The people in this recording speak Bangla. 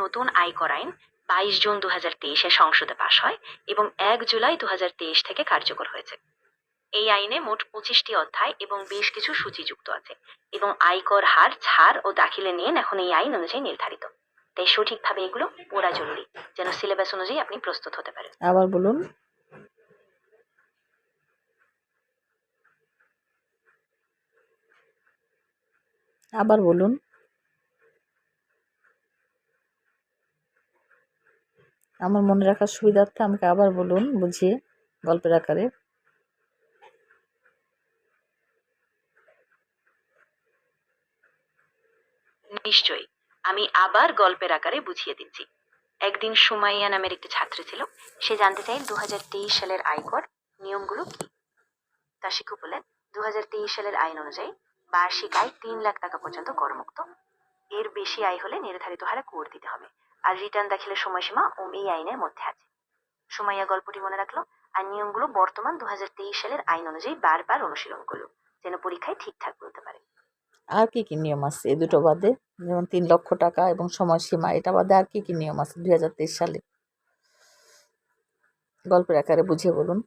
নতুন আয়কর আইন 22 জুন 2023-এ সংসদে পাশ হয় এবং 1 জুলাই 2023 থেকে কার্যকর হয়েছে। এই আইনে মোট 25টি অধ্যায় এবং বেশ কিছু সূচি যুক্ত আছে এবং আয়কর হার, ছাড় ও দাখিলের নিয়ম এখন এই আইন অনুযায়ী নির্ধারিত। তাই সঠিকভাবে এগুলো পড়া জরুরি, যেন সিলেবাস অনুযায়ী আপনি প্রস্তুত হতে পারেন। আবার বলুন। আবার বলুন। আমার মনে রাখার সুবিধার্থে আমাকে আবার বলুন বুঝিয়ে, গল্পের আকারে। নিশ্চয়ই, আমি আবার গল্পের আকারে বুঝিয়ে দিচ্ছি। একদিন সুমাইয়া নামের একটি ছাত্রী ছিল। সে জানতে চাইল 2023 সালের আয়কর নিয়মগুলো কি। তার শিক্ষক বললেন, 2023 সালের আইন অনুযায়ী বার্ষিক আয় 3 লাখ টাকা পর্যন্ত করমুক্ত। এর বেশি আয় হলে নির্ধারিত হারে কর দিতে হবে, আর রিটার্ন দাখিলের সময়সীমা এই আইনের মধ্যে আছে। সুমাইয়া গল্পটি মনে রাখলো আর নিয়মগুলো বর্তমান 2023 সালের আইন অনুযায়ী বারবার অনুশীলন করলো, যেন পরীক্ষায় ঠিকঠাক বলতে পারে। আর কি কি নিয়ম আছে এই দুটো বাদে? যেমন 3 লক্ষ টাকা এবং সময়সীমা, এটা বাদে আর কি কি নিয়ম আছে 2023 সালে? গল্পের আকারে বুঝিয়ে বলুন।